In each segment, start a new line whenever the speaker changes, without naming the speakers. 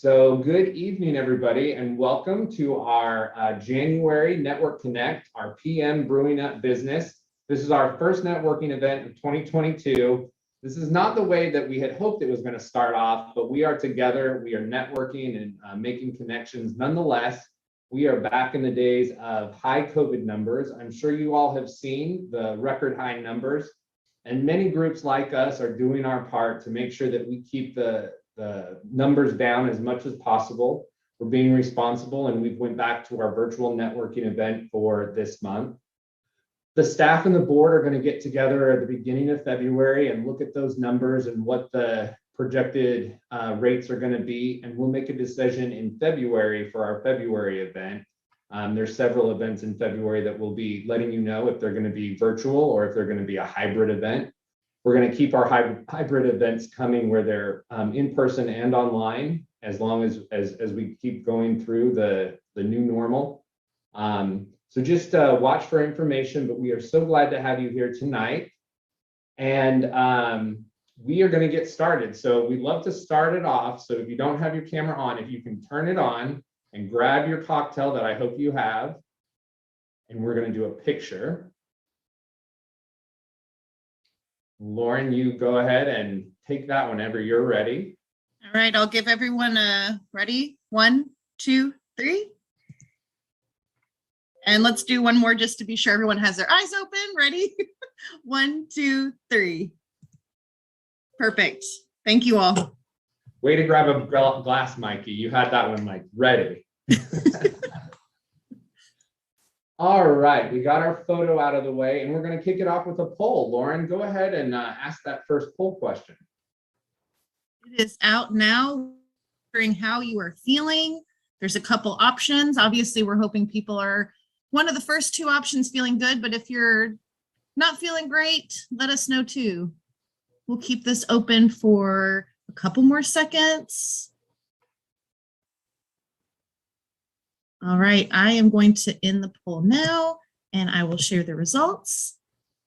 So good evening, everybody, and welcome to our January Network Connect, our PM Brewing Up business. This is our first networking event of 2022. This is not the way that we had hoped it was going to start off, but we are together, we are networking and making connections. Nonetheless, we are back in the days of high COVID numbers. I'm sure you all have seen the record high numbers, and many groups like us are doing our part to make sure that we keep the numbers down as much as possible. We're being responsible, and we went back to our virtual networking event for this month. The staff and the board are going to get together at the beginning of February and look at those numbers and what the projected rates are going to be, and we'll make a decision in February for our February event. There's several events in February that we'll be letting you know if they're going to be virtual or if they're going to be a hybrid event. We're going to keep our hybrid events coming where they're in person and online, as long as we keep going through the new normal. So just watch for information, but we are so glad to have you here tonight. And we are going to get started. So we'd love to start it off. So if you don't have your camera on, if you can turn it on and grab your cocktail that I hope you have, and we're going to do a picture. Lauren, you go ahead and take that whenever you're ready.
All right, I'll give everyone a ready. 1, 2, 3. And let's do one more just to be sure everyone has their eyes open. Ready? 1, 2, 3. Perfect. Thank you all.
Way to grab a glass, Mikey. You had that one, Mike. Ready. All right, we got our photo out of the way, and we're going to kick it off with a poll. Lauren, go ahead and ask that first poll question.
It is out now. Wondering how you are feeling. There's a couple options. Obviously, we're hoping people are one of the first two options feeling good, but if you're not feeling great, let us know too. We'll keep this open for a couple more seconds. All right, I am going to end the poll now, and I will share the results.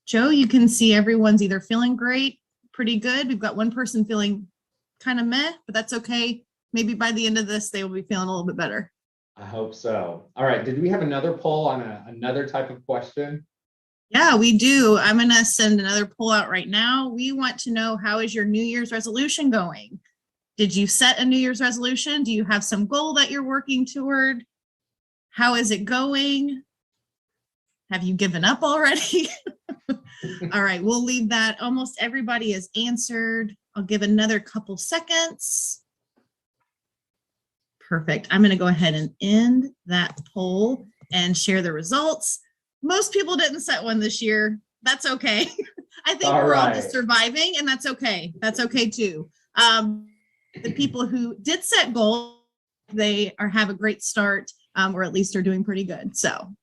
Joe, you can see everyone's either feeling great, pretty good. We've got one person feeling kind of meh, but that's okay. Maybe by the end of this, they will be feeling a little bit better.
I hope so. All right, did we have another poll on another type of question?
Yeah, we do. I'm going to send another poll out right now. We want to know, how is your New Year's resolution going? Did you set a New Year's resolution? Do you have some goal that you're working toward? How is it going? Have you given up already? All right, we'll leave that. Almost everybody has answered. I'll give another couple seconds. Perfect. I'm going to go ahead and end that poll and share the results. Most people didn't set one this year. That's okay. I think we're all just surviving, and that's okay. That's okay too. The people who did set goals, they have a great start. Or at least are doing pretty good. So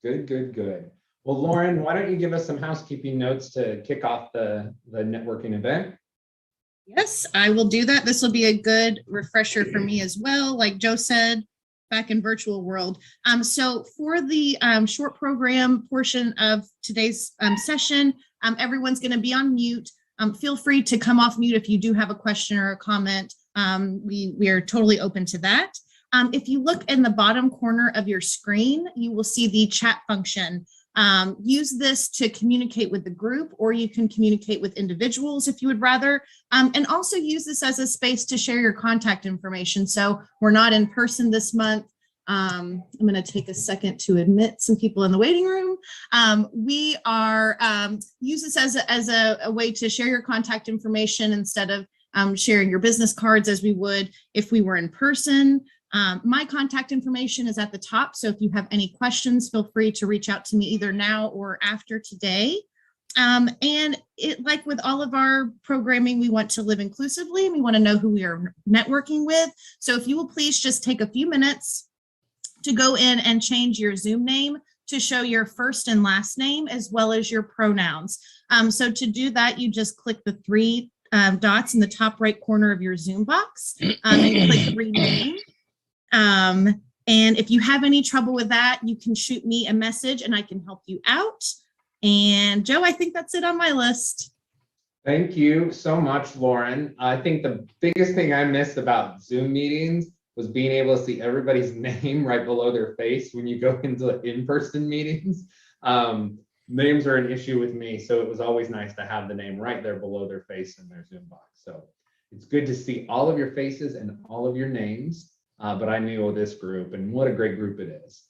good. Well, Lauren, why don't you give us some housekeeping notes to kick off the networking event?
Yes, I will do that. This will be a good refresher for me as well. Like Joe said, back in virtual world. So for the short program portion of today's session, everyone's going to be on mute. Feel free to come off mute if you do have a question or a comment. We are totally open to that. If you look in the bottom corner of your screen, you will see the chat function. Use this to communicate with the group, or you can communicate with individuals if you would rather. And also use this as a space to share your contact information. So we're not in person this month. I'm going to take a second to admit some people in the waiting room. We are use this as a way to share your contact information instead of sharing your business cards as we would if we were in person. My contact information is at the top, so if you have any questions, feel free to reach out to me either now or after today. And like with all of our programming, we want to live inclusively, and we want to know who we are networking with. So if you will please just take a few minutes to go in and change your Zoom name to show your first and last name as well as your pronouns. So to do that, you just click the three dots in the top right corner of your Zoom box and click rename. And if you have any trouble with that, you can shoot me a message and I can help you out. And Joe, I think that's it on my list.
Thank you so much, Lauren. I think the biggest thing I miss about Zoom meetings was being able to see everybody's name right below their face when you go into in-person meetings. Names are an issue with me, so it was always nice to have the name right there below their face in their Zoom box. So it's good to see all of your faces and all of your names, but I knew this group, and what a great group it is.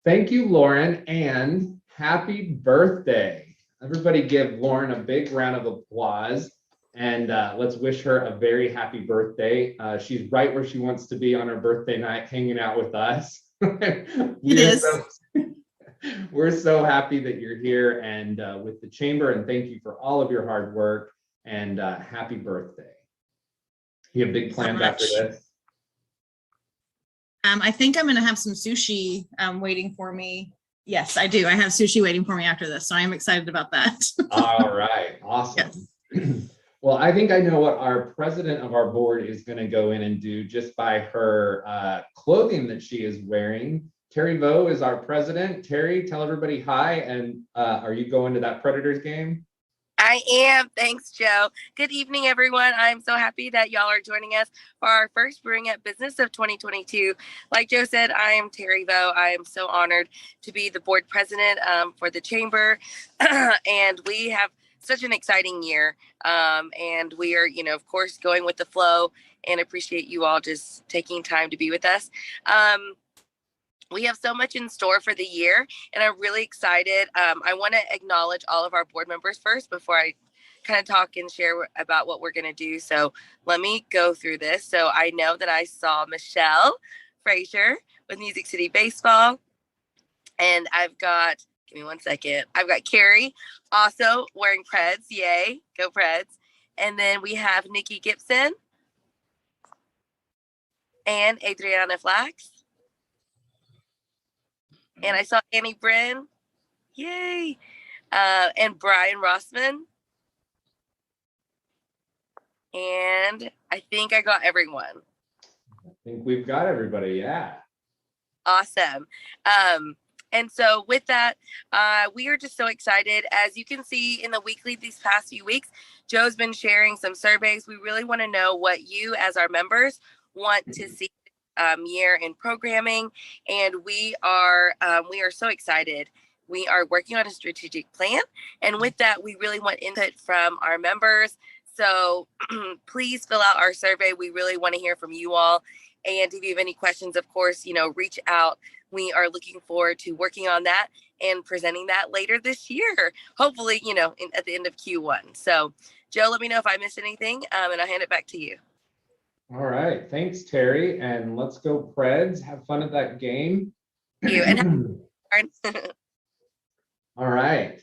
Thank you, Lauren, and happy birthday. Everybody give Lauren a big round of applause, and let's wish her a very happy birthday. She's right where she wants to be on her birthday night, hanging out with us. We're so happy that you're here and with the chamber, and thank you for all of your hard work, and happy birthday. You have big plans after this?
I think I'm going to have some sushi waiting for me. Yes, I do. I have sushi waiting for me after this, so I am excited about that.
All right, awesome. Yes. Well, I think I know what our president of our board is going to go in and do just by her clothing that she is wearing. Terry Vo is our president. Terry, tell everybody hi, and are you going to that Predators game?
I am. Thanks, Joe. Good evening, everyone. I'm so happy that y'all are joining us for our first Brewing Up Business of 2022. Like Joe said, I am Terry Vo. I am so honored to be the board president for the chamber, and we have such an exciting year. And we are, of course, going with the flow, and appreciate you all just taking time to be with us. We have so much in store for the year, and I'm really excited. I want to acknowledge all of our board members first before I kind of talk and share about what we're going to do. So let me go through this. So I know that I saw Michelle Frazier with Music City Baseball, and I've got, give me one second, I've got Carrie also wearing Preds. Yay, go Preds. And then we have Nikki Gibson and Adriana Flax. And I saw Annie Brin, yay, and Brian Rossman. And I think I got everyone.
I think we've got everybody, yeah.
Awesome. And so with that, we are just so excited. As you can see in the weekly these past few weeks, Joe's been sharing some surveys. We really want to know what you as our members want to see year in programming, and we are so excited. We are working on a strategic plan, and with that, we really want input from our members. So please fill out our survey. We really want to hear from you all. And if you have any questions, of course, reach out. We are looking forward to working on that and presenting that later this year, hopefully, at the end of Q1. So Joe, let me know if I missed anything, and I'll hand it back to you.
All right, thanks, Terry, and let's go Preds. Have fun at that game.
Thank you. And
all right.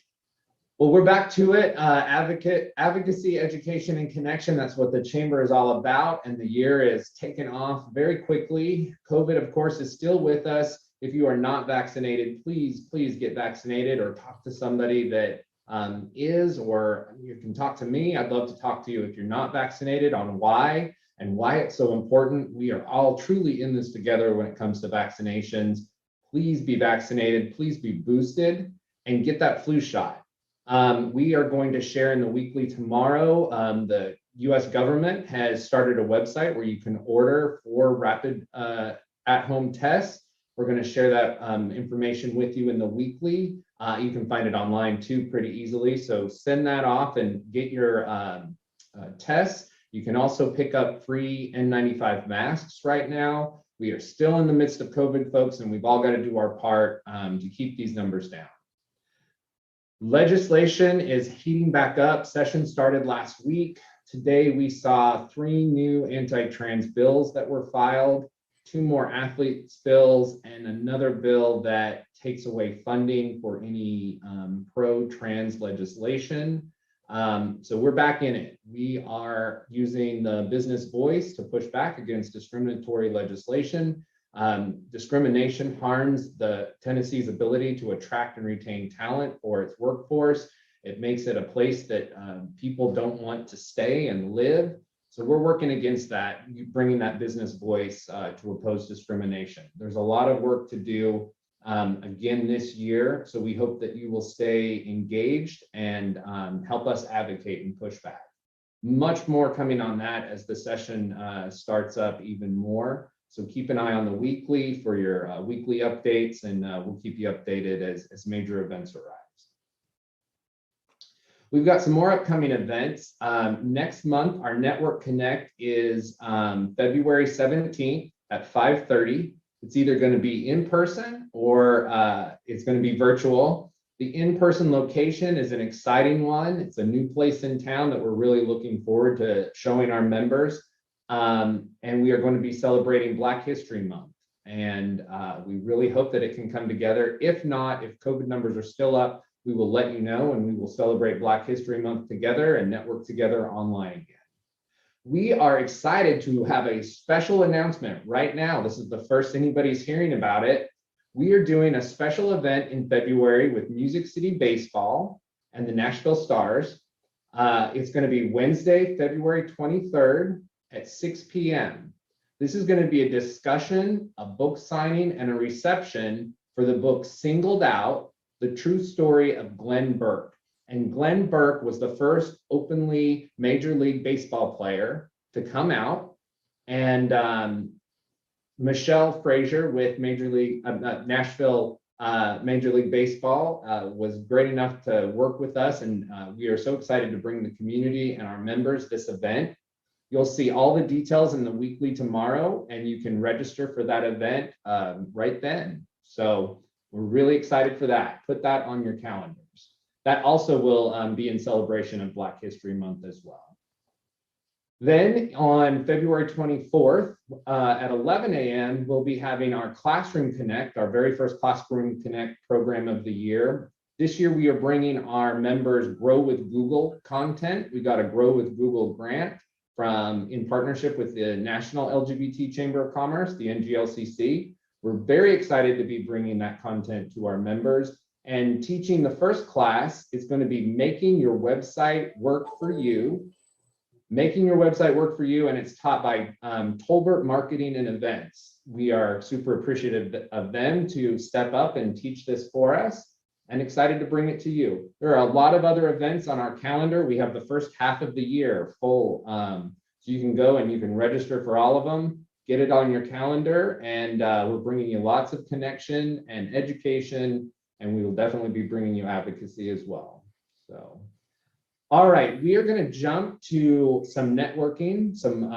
Well, we're back to it. Advocacy, education, and connection. That's what the chamber is all about, and the year is taken off very quickly. COVID, of course, is still with us. If you are not vaccinated, please get vaccinated or talk to somebody that is, or you can talk to me. I'd love to talk to you if you're not vaccinated on why and why it's so important. We are all truly in this together when it comes to vaccinations. Please be vaccinated, please be boosted, and get that flu shot. We are going to share in the weekly tomorrow. The US government has started a website where you can order for rapid at-home tests. We're going to share that information with you in the weekly. You can find it online too pretty easily. So send that off and get your tests. You can also pick up free N95 masks right now. We are still in the midst of COVID, folks, and we've all got to do our part to keep these numbers down. Legislation is heating back up. Session started last week. Today, we saw 3 new anti-trans bills that were filed, 2 more athletes bills, and another bill that takes away funding for any pro-trans legislation. So we're back in it. We are using the business voice to push back against discriminatory legislation. Discrimination harms Tennessee's ability to attract and retain talent for its workforce. It makes it a place that people don't want to stay and live. So we're working against that, bringing that business voice to oppose discrimination. There's a lot of work to do again this year. So we hope that you will stay engaged and help us advocate and push back. Much more coming on that as the session starts up even more. So keep an eye on the weekly for your weekly updates, and we'll keep you updated as major events arise. We've got some more upcoming events. Next month, our Network Connect is February 17th at 5:30. It's either going to be in person or it's going to be virtual. The in-person location is an exciting one. It's a new place in town that we're really looking forward to showing our members. And we are going to be celebrating Black History Month. And we really hope that it can come together. If not, if COVID numbers are still up, we will let you know, and we will celebrate Black History Month together and network together online again. We are excited to have a special announcement right now. This is the first anybody's hearing about it. We are doing a special event in February with Music City Baseball and the Nashville Stars. It's going to be Wednesday, February 23rd at 6 p.m. This is going to be a discussion, a book signing, and a reception for the book Singled Out, The True Story of Glenn Burke. And Glenn Burke was the first openly Major League Baseball player to come out. And Michelle Frazier with Nashville Major League Baseball was great enough to work with us. And we are so excited to bring the community and our members this event. You'll see all the details in the weekly tomorrow, and you can register for that event right then. So we're really excited for that. Put that on your calendars. That also will be in celebration of Black History Month as well. Then on February 24th at 11 a.m., we'll be having our Classroom Connect, our very first Classroom Connect program of the year. This year, we are bringing our members Grow with Google content. We got a Grow with Google grant in partnership with the National LGBT Chamber of Commerce, the NGLCC. We're very excited to be bringing that content to our members. And teaching the first class is going to be making your website work for you. Making your website work for you, and it's taught by Tolbert Marketing and Events. We are super appreciative of them to step up and teach this for us, and excited to bring it to you. There are a lot of other events on our calendar. We have the first half of the year full, so you can go and you can register for all of them. Get it on your calendar, and we're bringing you lots of connection and education, and we will definitely be bringing you advocacy as well. So, all right, we are going to jump to some networking, some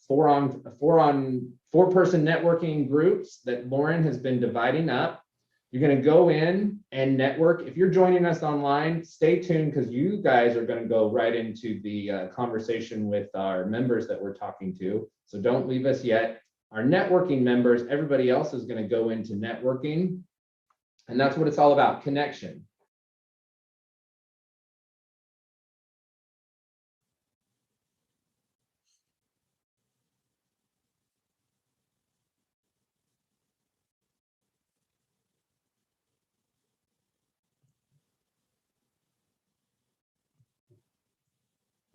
four-person networking groups that Lauren has been dividing up. You're going to go in and network. If you're joining us online, stay tuned, because you guys are going to go right into the conversation with our members that we're talking to. So don't leave us yet. Our networking members, everybody else is going to go into networking. And that's what it's all about, connection.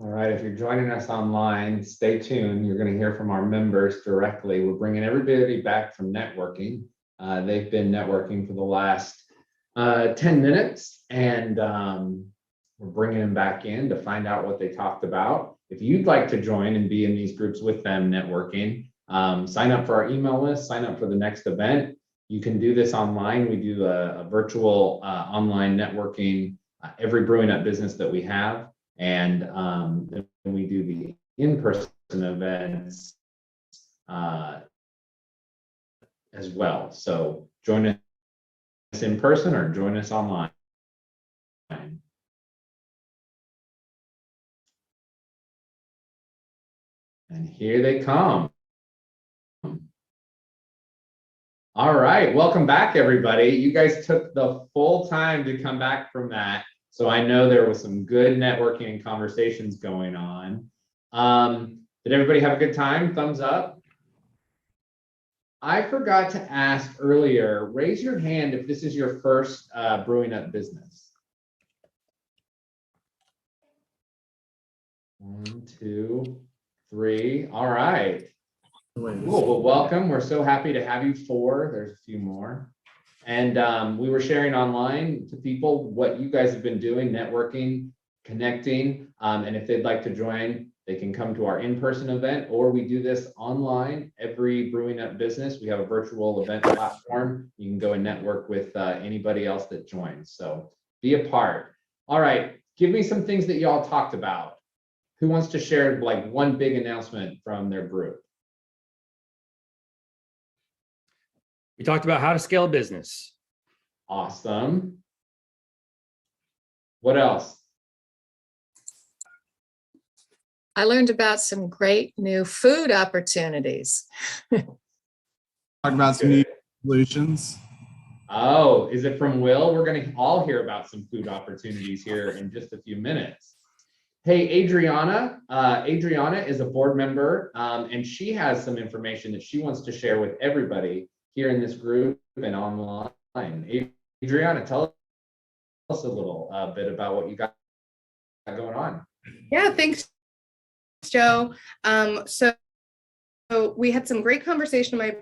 All right, if you're joining us online, stay tuned. You're going to hear from our members directly. We're bringing everybody back from networking. They've been networking for the last 10 minutes, and we're bringing them back in to find out what they talked about. If you'd like to join and be in these groups with them networking, sign up for our email list, sign up for the next event. You can do this online. We do a virtual online networking every Brewing Up business that we have. And then we do the in-person events as well. So join us in person or join us online. And here they come. All right, welcome back, everybody. You guys took the full time to come back from that. So I know there was some good networking and conversations going on. Did everybody have a good time? Thumbs up. I forgot to ask earlier, raise your hand if this is your first Brewing Up business. 1, 2, 3. All right. Cool. Well, welcome. We're so happy to have you. 4. There's a few more. And we were sharing online to people what you guys have been doing, networking. connecting. And if they'd like to join, they can come to our in-person event, or we do this online every Brewing Up Business. We have a virtual event platform. You can go and network with anybody else that joins. So be a part. All right, give me some things that y'all talked about. Who wants to share like one big announcement from their group?
We talked about how to scale a business.
Awesome. What else?
I learned about some great new food opportunities.
Talk about some new solutions.
Oh, is it from Will? We're going to all hear about some food opportunities here in just a few minutes. Hey, Adriana. Adriana is a board member, and she has some information that she wants to share with everybody here in this group and online. Adriana, tell us a little bit about what you got going on.
Yeah, thanks, Joe. So we had some great conversation in my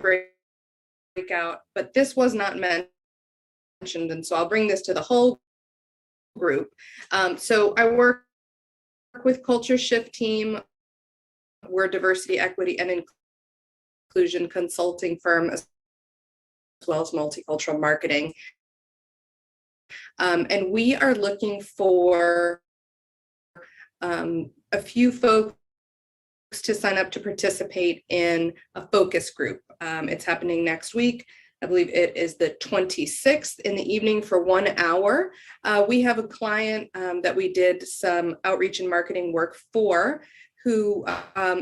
breakout, but this was not mentioned, and so I'll bring this to the whole group. So I work with Culture Shift team. We're a diversity, equity, and inclusion consulting firm, as well as multicultural marketing. And we are looking for a few folks to sign up to participate in a focus group. It's happening next week. I believe it is the 26th in the evening for 1 hour. We have a client that we did some outreach and marketing work for, who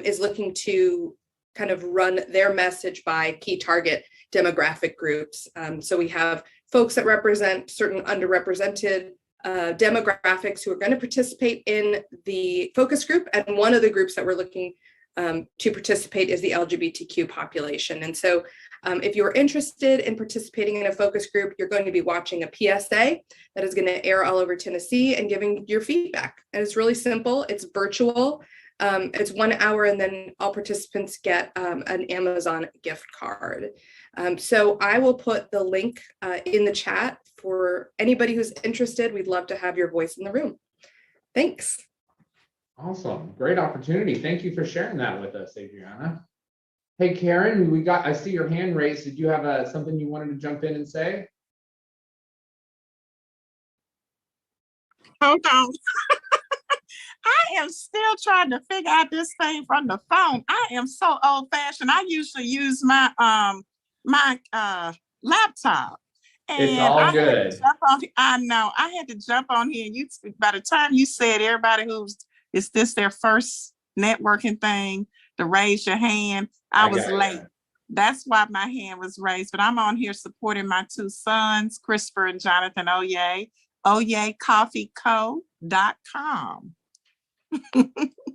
is looking to kind of run their message by key target demographic groups. So we have folks that represent certain underrepresented demographics who are going to participate in the focus group. And one of the groups that we're looking to participate is the LGBTQ population. And so if you're interested in participating in a focus group, you're going to be watching a PSA that is going to air all over Tennessee and giving your feedback. And it's really simple. It's virtual. It's 1 hour, and then all participants get an Amazon gift card. So I will put the link in the chat for anybody who's interested. We'd love to have your voice in the room. Thanks.
Awesome. Great opportunity. Thank you for sharing that with us, Adriana. Hey, Karen, I see your hand raised. Did you have something you wanted to jump in and say?
Hold on. I am still trying to figure out this thing from the phone. I am so old fashioned. I usually use my laptop. And
It's all good.
I know. I had to jump on here. By the time you said everybody is this their first networking thing, to raise your hand, I was late. That's why my hand was raised. But I'm on here supporting my two sons, Christopher and Jonathan Oye, oyecoffeeco.com.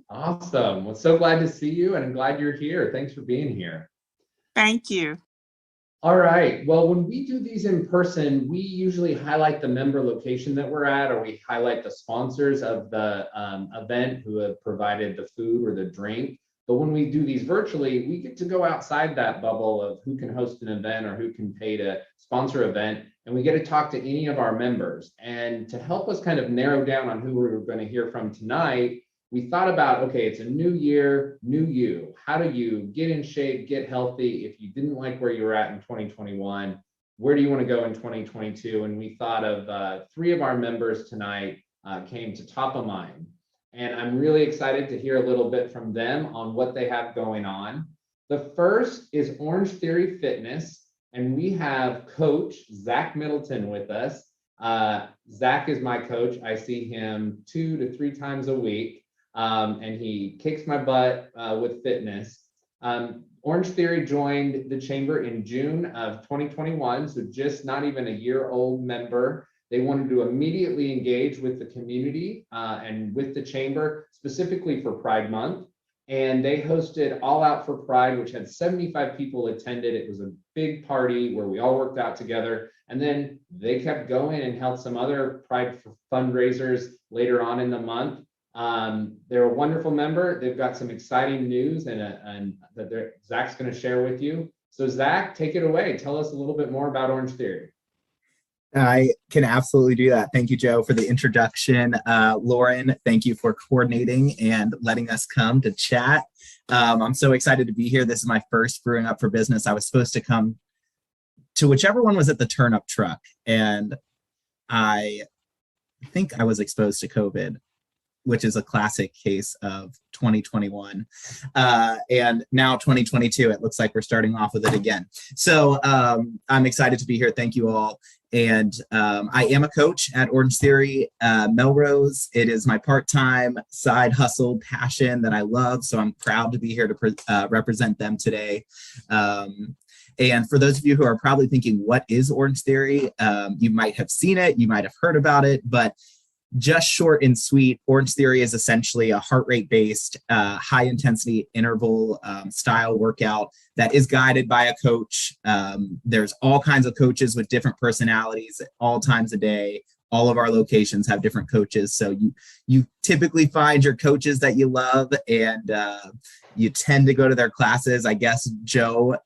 Awesome. Well, so glad to see you, and I'm glad you're here. Thanks for being here.
Thank you.
All right. Well, when we do these in person, we usually highlight the member location that we're at, or we highlight the sponsors of the event who have provided the food or the drink. But when we do these virtually, we get to go outside that bubble of who can host an event or who can pay to sponsor an event, and we get to talk to any of our members. And to help us kind of narrow down on who we're going to hear from tonight, we thought about, okay, it's a new year, new you. How do you get in shape, get healthy? If you didn't like where you were at in 2021, where do you want to go in 2022? And we thought of 3 of our members tonight came to top of mind. And I'm really excited to hear a little bit from them on what they have going on. The first is Orange Theory Fitness, and we have Coach Zach Middleton with us. Zach is my coach. I see him 2 to 3 times a week. And he kicks my butt with fitness. Orange Theory joined the chamber in June of 2021, so just not even a year-old member. They wanted to immediately engage with the community and with the chamber, specifically for Pride Month. And they hosted All Out for Pride, which had 75 people attended. It was a big party where we all worked out together. And then they kept going and held some other Pride fundraisers later on in the month. They're a wonderful member. They've got some exciting news and that Zach's going to share with you. So Zach, take it away. Tell us a little bit more about Orange Theory.
I Can absolutely do that. Thank you, Joe, for the introduction. Lauren, thank you for coordinating and letting us come to chat. I'm so excited to be here. This is my first Brewing Up for Business. I was supposed to come to whichever one was at the Turn Up Truck, and I think I was exposed to COVID, which is a classic case of 2021. And now 2022, it looks like we're starting off with it again. So I'm excited to be here. Thank you all. And I am a coach at Orange Theory Melrose. It is my part-time side hustle passion that I love. So I'm proud to be here to represent them today. And for those of you who are probably thinking, what is Orange Theory? You might have seen it, you might have heard about it, but just short and sweet, Orange Theory is essentially a heart rate based, high intensity interval style workout that is guided by a coach. There's all kinds of coaches with different personalities at all times of day. All of our locations have different coaches. So you typically find your coaches that you love, and you tend to go to their classes. I guess Joe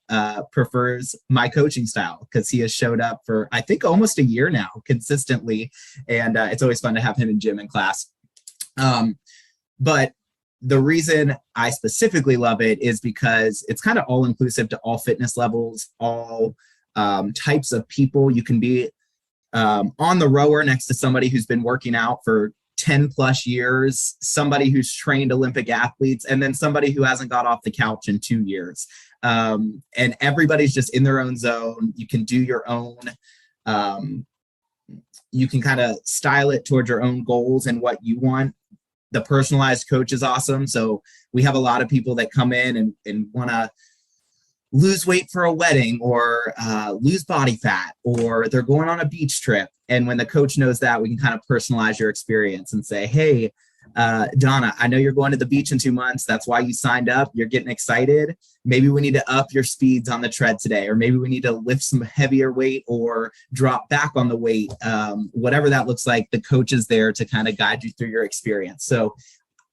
prefers my coaching style because he has showed up for, I think, almost a year now consistently. And it's always fun to have him in gym and class. But the reason I specifically love it is because it's kind of all inclusive to all fitness levels, all types of people. You can be on the rower next to somebody who's been working out for 10 plus years, somebody who's trained Olympic athletes, and then somebody who hasn't got off the couch in 2 years. And everybody's just in their own zone. You can do your own, you can kind of style it towards your own goals and what you want. The personalized coach is awesome. So we have a lot of people that come in and want to lose weight for a wedding, or lose body fat, or they're going on a beach trip. And when the coach knows that, we can kind of personalize your experience and say, hey, Donna, I know you're going to the beach in 2 months. That's why you signed up. You're getting excited. Maybe we need to up your speeds on the tread today, or maybe we need to lift some heavier weight or drop back on the weight. Whatever that looks like, the coach is there to kind of guide you through your experience. So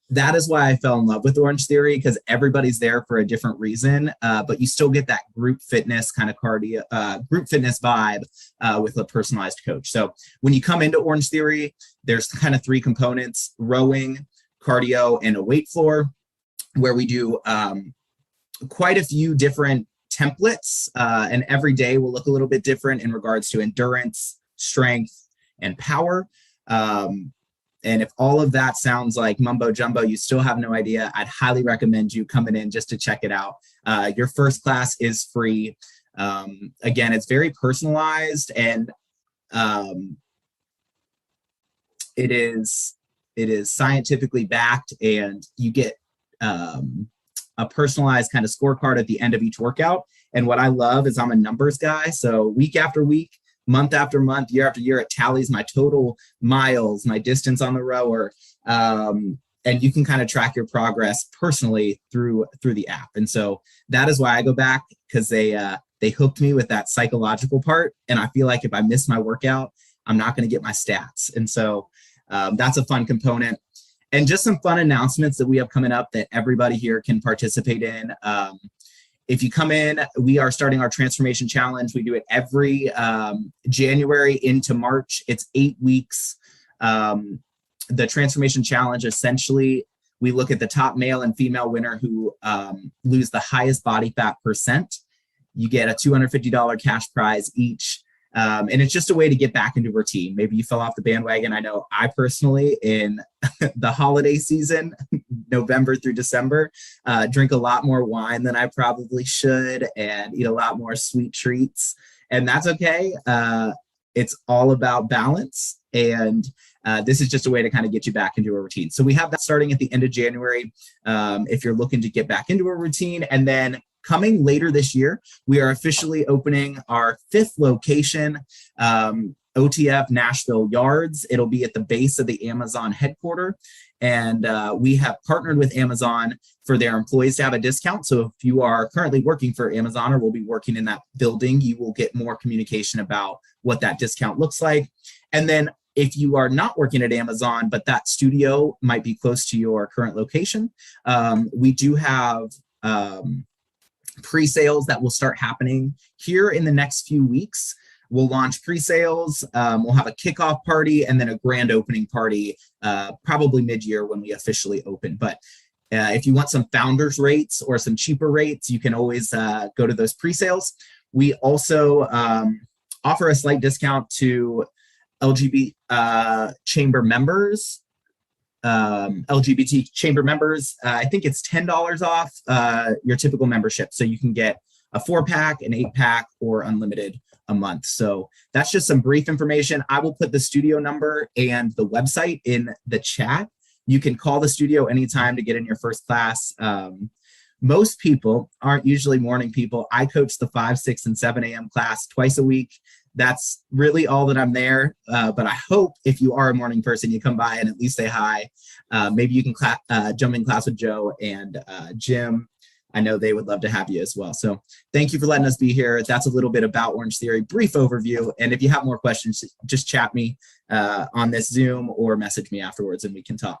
that is why I fell in love with Orange Theory, because everybody's there for a different reason, but you still get that group fitness kind of cardio, group fitness vibe with a personalized coach. So when you come into Orange Theory, there's kind of 3 components: rowing, cardio, and a weight floor, where we do quite a few different templates, and every day will look a little bit different in regards to endurance, strength, and power. And if all of that sounds like mumbo jumbo, you still have no idea, I'd highly recommend you coming in just to check it out. Your first class is free. Again, it's very personalized, and it is scientifically backed, and you get a personalized kind of scorecard at the end of each workout. And what I love is I'm a numbers guy. So week after week, month after month, year after year, it tallies my total miles, my distance on the rower, and you can kind of track your progress personally through the app. And so that is why I go back, because they hooked me with that psychological part. And I feel like if I miss my workout, I'm not going to get my stats. And so that's a fun component. And just some fun announcements that we have coming up that everybody here can participate in. If you come in, we are starting our transformation challenge. We do it every January into March. It's 8 weeks. The transformation challenge, essentially, we look at the top male and female winner who lose the highest body fat percent. You get a $250 cash prize each. And it's just a way to get back into routine. Maybe you fell off the bandwagon. I know I personally, in the holiday season, November through December, drink a lot more wine than I probably should, and eat a lot more sweet treats. And that's okay. It's all about balance. And this is just a way to kind of get you back into a routine. So we have that starting at the end of January, if you're looking to get back into a routine. And then coming later this year, we are officially opening our 5th location, OTF Nashville Yards. It'll be at the base of the Amazon headquarters. And we have partnered with Amazon for their employees to have a discount. So if you are currently working for Amazon or will be working in that building, you will get more communication about what that discount looks like. And then if you are not working at Amazon, but that studio might be close to your current location, we do have pre-sales that will start happening here in the next few weeks. We'll launch pre-sales. We'll have a kickoff party and then a grand opening party, probably mid-year when we officially open. But if you want some founders rates or some cheaper rates, you can always go to those pre-sales. We also offer a slight discount to LGBT chamber members. LGBT chamber members, I think it's $10 off your typical membership. So you can get a 4-pack, an 8-pack, or unlimited a month. So that's just some brief information. I will put the studio number and the website in the chat. You can call the studio anytime to get in your first class. Most people aren't usually morning people. I coach the 5, 6, and 7 a.m. class twice a week. That's really all that I'm there. But I hope if you are a morning person, you come by and at least say hi. Maybe you can jump in class with Joe and Jim. I know they would love to have you as well. So thank you for letting us be here. That's a little bit about Orange Theory, brief overview. And if you have more questions, just chat me on this Zoom or message me afterwards and we can talk.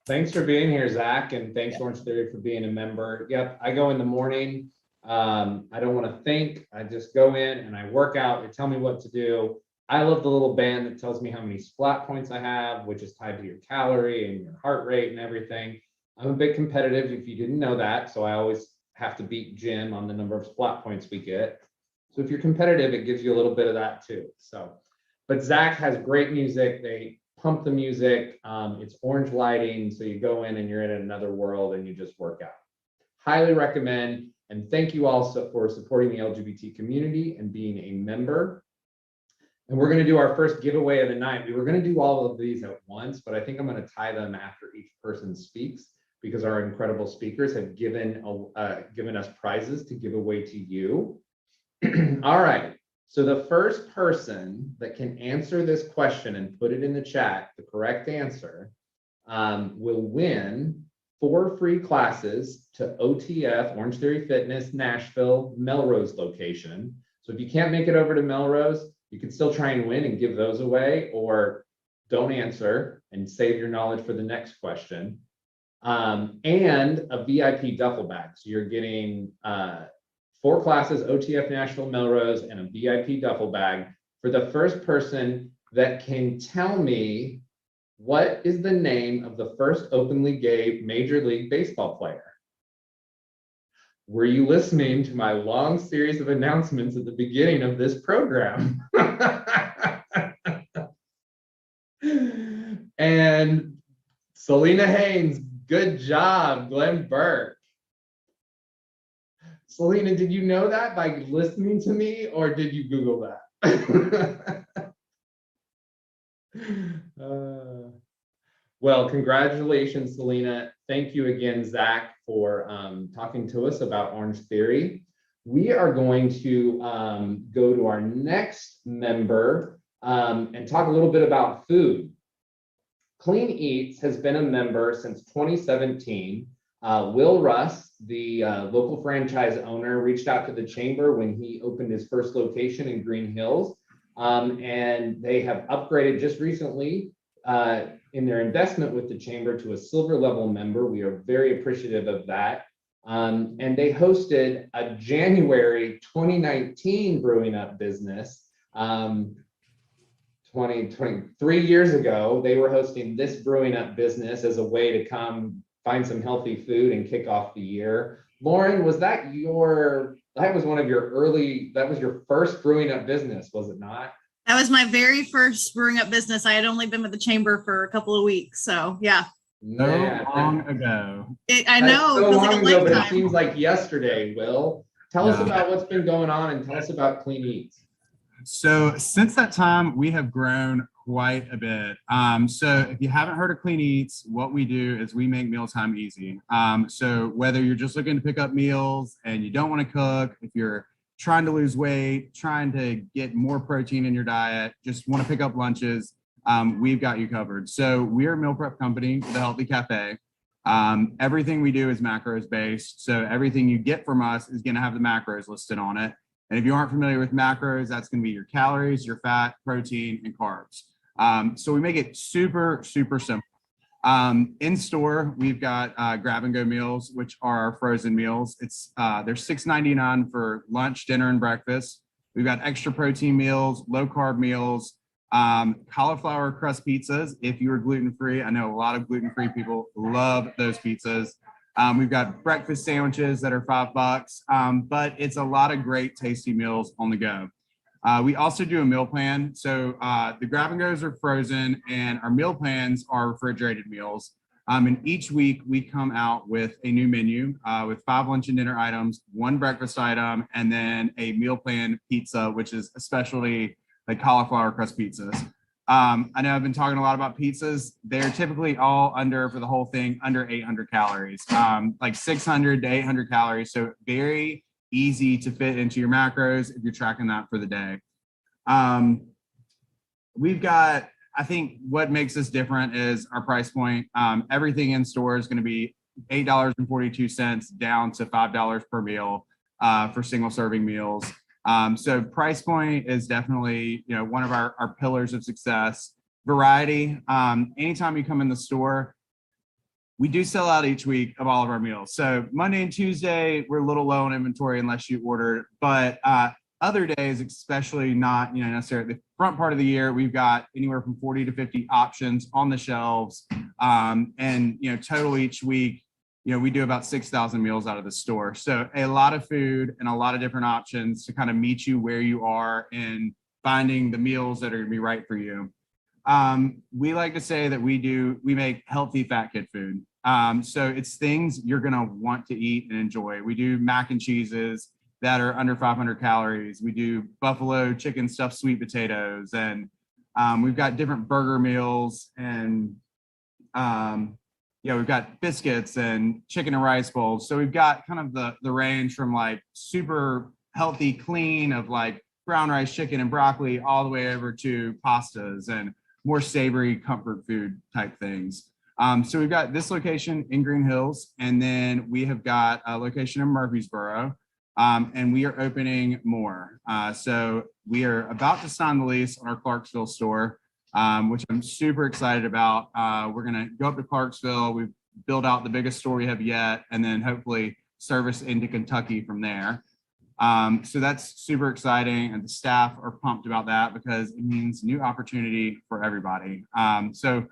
Thanks for being here, Zach, and thanks Orange Theory for being a member. Yep, I go in the morning. I don't want to think. I just go in and I work out. They tell me what to do. I love the little band that tells me how many splat points I have, which is tied to your calorie and your heart rate and everything. I'm a bit competitive if you didn't know that. So I always have to beat Jim on the number of splat points we get. So if you're competitive, it gives you a little bit of that too. So, but Zach has great music. They pump the music. It's orange lighting. So you go in and you're in another world and you just work out. Highly recommend. And thank you also for supporting the LGBT community and being a member. And we're going to do our first giveaway of the night. We were going to do all of these at once, but I think I'm going to tie them after each person speaks because our incredible speakers have given us prizes to give away to you. All right. So the first person that can answer this question and put it in the chat, the correct answer, will win 4 free classes to OTF, Orange Theory Fitness, Nashville, Melrose location. So if you can't make it over to Melrose, you can still try and win and give those away, or don't answer and save your knowledge for the next question. And a VIP duffel bag. So you're getting 4 classes, OTF, Nashville, Melrose, and a VIP duffel bag for the first person that can tell me what is the name of the first openly gay Major League Baseball player. Were you listening to my long series of announcements at the beginning of this program? And Selena Haynes, good job, Glenn Burke. Selena, did you know that by listening to me, or did you Google that? Well, congratulations, Selena. Thank you again, Zach, for talking to us about Orange Theory. We are going to go to our next member and talk a little bit about food. Clean Eats has been a member since 2017. Will Russ, the local franchise owner, reached out to the chamber when he opened his first location in Green Hills. And they have upgraded just recently in their investment with the chamber to a silver level member. We are very appreciative of that. And they hosted a January 2019 Brewing Up Business. 3 years ago, they were hosting this Brewing Up Business as a way to come find some healthy food and kick off the year. Lauren, was that your first Brewing Up Business, was it not?
That was my very first Brewing Up Business. I had only been with the chamber for a couple of weeks. So yeah.
Long ago.
I know.
So
it feels
long
like a
ago, but it
lifetime.
seems like yesterday, Will. Tell us about what's been going on and tell us about Clean Eats.
So since that time, we have grown quite a bit. So if you haven't heard of Clean Eats, what we do is we make mealtime easy. So whether you're just looking to pick up meals and you don't want to cook, if you're trying to lose weight, trying to get more protein in your diet, just want to pick up lunches, we've got you covered. So we're a meal prep company with a healthy cafe. Everything we do is macros based. So everything you get from us is going to have the macros listed on it. And if you aren't familiar with macros, that's going to be your calories, your fat, protein, and carbs. So we make it super, super simple. In store, we've got grab and go meals, which are our frozen meals. They're $6.99 for lunch, dinner, and breakfast. We've got extra protein meals, low carb meals, cauliflower crust pizzas. If you are gluten-free, I know a lot of gluten-free people love those pizzas. We've got breakfast sandwiches that are $5, but it's a lot of great tasty meals on the go. We also do a meal plan. So the grab and goes are frozen and our meal plans are refrigerated meals. And each week we come out with a new menu with 5 lunch and dinner items, 1 breakfast item, and then a meal plan pizza, which is especially like cauliflower crust pizzas. I know I've been talking a lot about pizzas. They're typically all for the whole thing, under 800 calories, like 600 to 800 calories. So very easy to fit into your macros if you're tracking that for the day. We've got, I think what makes us different is our price point. Everything in store is going to be $8.42 down to $5 per meal for single serving meals. So price point is definitely, one of our pillars of success. Variety. Anytime you come in the store, we do sell out each week of all of our meals. So Monday and Tuesday, we're a little low on inventory unless you order, but other days, especially not, necessarily the front part of the year, we've got anywhere from 40 to 50 options on the shelves. And, total each week, we do about 6,000 meals out of the store. So a lot of food and a lot of different options to kind of meet you where you are and finding the meals that are gonna be right for you. We like to say that we make healthy fat kid food. So it's things you're gonna want to eat and enjoy. We do mac and cheeses that are under 500 calories. We do buffalo chicken stuffed sweet potatoes, and we've got different burger meals, and we've got biscuits and chicken and rice bowls. So we've got kind of the range from like super healthy, clean of like brown rice, chicken, and broccoli, all the way over to pastas and more savory comfort food type things. So we've got this location in Green Hills, and then we have got a location in Murfreesboro, and we are opening more. So we are about to sign the lease on our Clarksville store, which I'm super excited about. We're going to go up to Clarksville. We've built out the biggest store we have yet, and then hopefully service into Kentucky from there. So that's super exciting, and the staff are pumped about that because it means new opportunity for everybody. So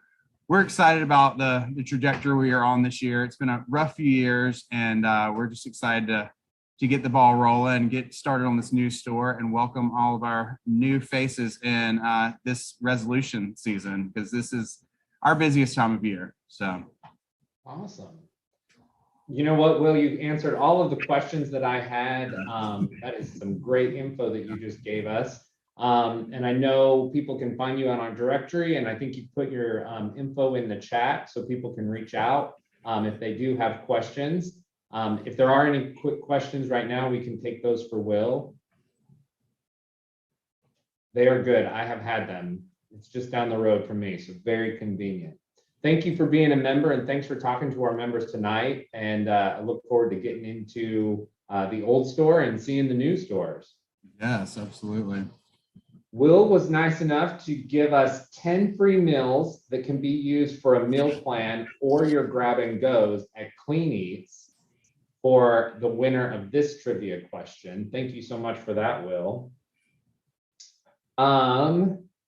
we're excited about the trajectory we are on this year. It's been a rough few years, and we're just excited to get the ball rolling, get started on this new store, and welcome all of our new faces in this resolution season, because this is our busiest time of year. So
awesome. You know what, Will, you've answered all of the questions that I had. That is some great info that you just gave us. And I know people can find you on our directory, and I think you put your info in the chat so people can reach out if they do have questions. If there are any quick questions right now, we can take those for Will. They are good. I have had them. It's just down the road from me, so very convenient. Thank you for being a member, and thanks for talking to our members tonight. And I look forward to getting into the old store and seeing the new stores.
Yes, absolutely.
Will was nice enough to give us 10 free meals that can be used for a meal plan or your grab and goes at Clean Eats for the winner of this trivia question. Thank you so much for that, Will.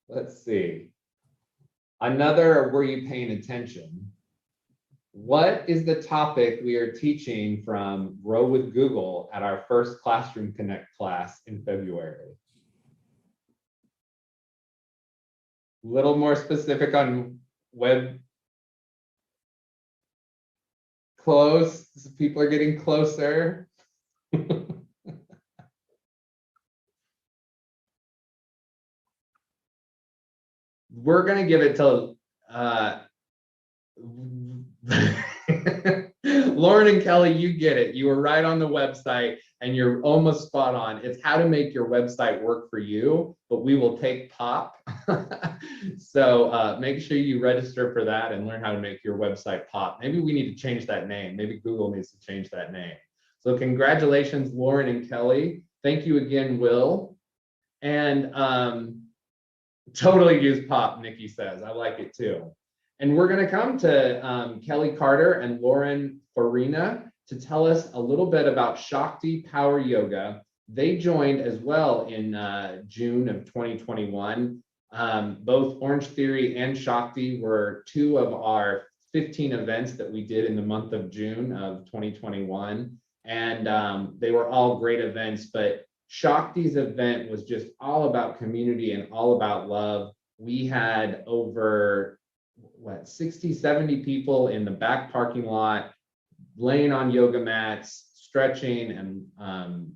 Let's see. Another, were you paying attention? What is the topic we are teaching from Grow with Google at our first Classroom Connect class in February? A little more specific on web. Close. People are getting closer. We're going to give it to Lauren and Kelly, you get it. You were right on the website and you're almost spot on. It's how to make your website work for you, but we will take POP. So make sure you register for that and learn how to make your website pop. Maybe we need to change that name. Maybe Google needs to change that name. So congratulations, Lauren and Kelly. Thank you again, Will. And totally use POP, Nikki says. I like it too. And we're going to come to Kelly Carter and Lauren Farina to tell us a little bit about Shakti Power Yoga, They joined as well in June of 2021. Both Orange Theory and Shakti were two of our 15 events that we did in the month of June of 2021. And they were all great events, but Shakti's event was just all about community and all about love. We had over 60, 70 people in the back parking lot, laying on yoga mats, stretching and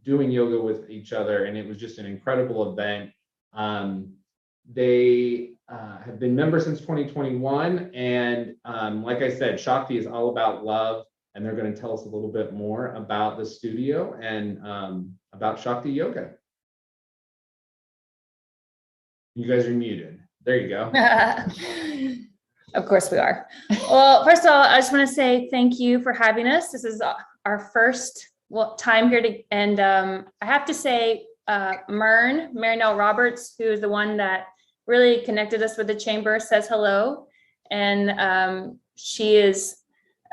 doing yoga with each other. And it was just an incredible event. They have been members since 2021. And like I said, Shakti is all about love. And they're going to tell us a little bit more about the studio and about Shakti Yoga. You guys are muted. There you go.
Of course we are. Well, first of all, I just want to say thank you for having us. This is our first time here and I have to say, Marinelle Roberts, who is the one that really connected us with the chamber, says hello. And she is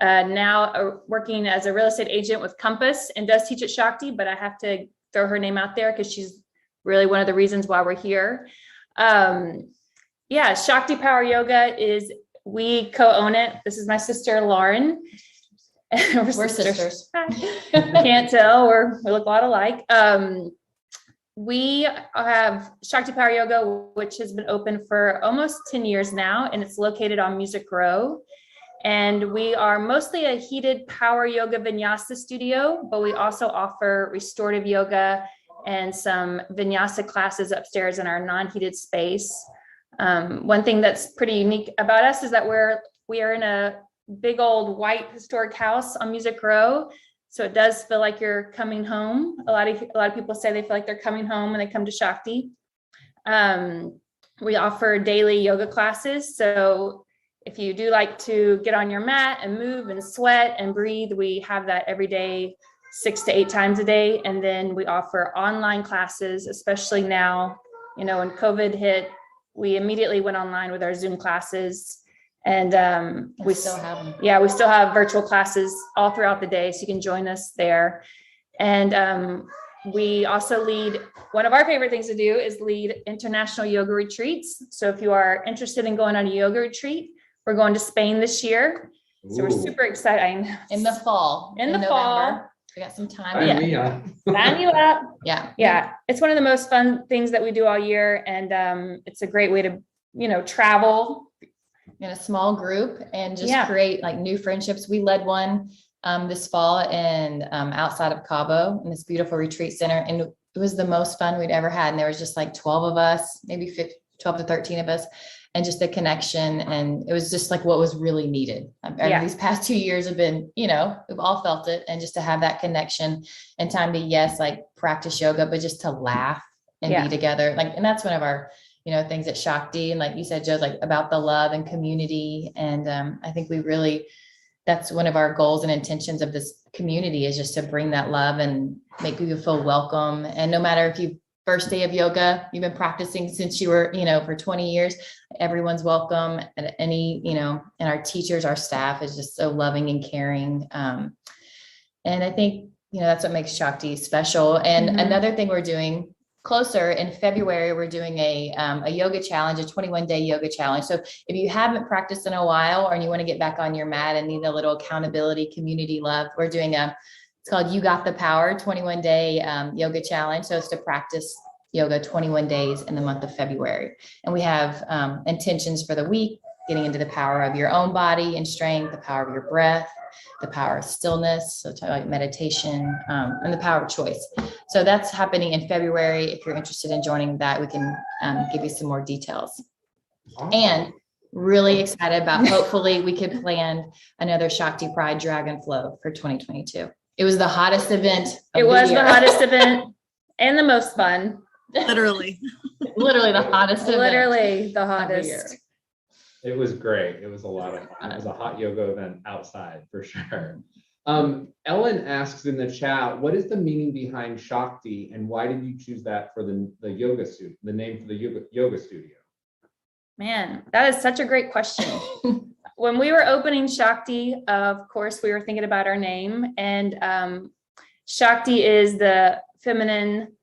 now working as a real estate agent with Compass and does teach at Shakti, but I have to throw her name out there because she's really one of the reasons why we're here. Yeah, Shakti Power Yoga we co-own it. This is my sister, Lauren. We're sisters. Can't tell, we look a lot alike. We have Shakti Power Yoga, which has been open for almost 10 years now, and it's located on Music Row. And we are mostly a heated power yoga vinyasa studio, but we also offer restorative yoga and some vinyasa classes upstairs in our non-heated space. One thing that's pretty unique about us is that we are in a big old white historic house on Music Row. So it does feel like you're coming home. A lot of people say they feel like they're coming home when they come to Shakti. We offer daily yoga classes. So if you do like to get on your mat and move and sweat and breathe, we have that every day, 6 to 8 times a day. And then we offer online classes, especially now, when COVID hit, we immediately went online with our Zoom classes. And we still have them. Yeah, we still have virtual classes all throughout the day. So you can join us there. And we also one of our favorite things to do is lead international yoga retreats. So if you are interested in going on a yoga retreat, we're going to Spain this year. So we're super excited.
In the fall.
In the fall.
We got some time.
Sign you up.
Yeah.
Yeah. It's one of the most fun things that we do all year. And it's a great way to, travel
in a small group and just create like new friendships. We led one this fall and outside of Cabo in this beautiful retreat center. And it was the most fun we'd ever had. And there was just like 12 of us, maybe 12 to 13 of us. And just the connection. And it was just like what was really needed. These past 2 years have been, we've all felt it. And just to have that connection and time to, practice yoga, but just to laugh and be together. And that's one of our, things at Shakti. And like you said, Joe, about the love and community. And I think that's one of our goals and intentions of this community is just to bring that love and make people feel welcome. And no matter if you first day of yoga, you've been practicing since you were, for 20 years, everyone's welcome at any, and our teachers, our staff is just so loving and caring. And I think, that's what makes Shakti special. And another thing we're doing closer in February, we're doing a yoga challenge, a 21-day yoga challenge. So if you haven't practiced in a while or you want to get back on your mat and need a little accountability, community love, we're doing it's called You Got the Power 21-day yoga challenge. So it's to practice yoga 21 days in the month of February. And we have intentions for the week, getting into the power of your own body and strength, the power of your breath, the power of stillness, so talk about meditation, and the power of choice. So that's happening in February. If you're interested in joining that, we can give you some more details. Awesome. And really excited about, hopefully we could plan another Shakti Pride Dragon Flow for 2022. It was the hottest event.
It was the hottest event and the most fun.
Literally.
Literally the hottest event.
Literally the hottest.
It was great. It was a lot of fun. It was a hot yoga event outside for sure. Ellen asks in the chat, what is the meaning behind Shakti and why did you choose that for the yoga suit, the name for the yoga studio?
Man, that is such a great question. When we were opening Shakti, of course, we were thinking about our name, and Shakti is the feminine.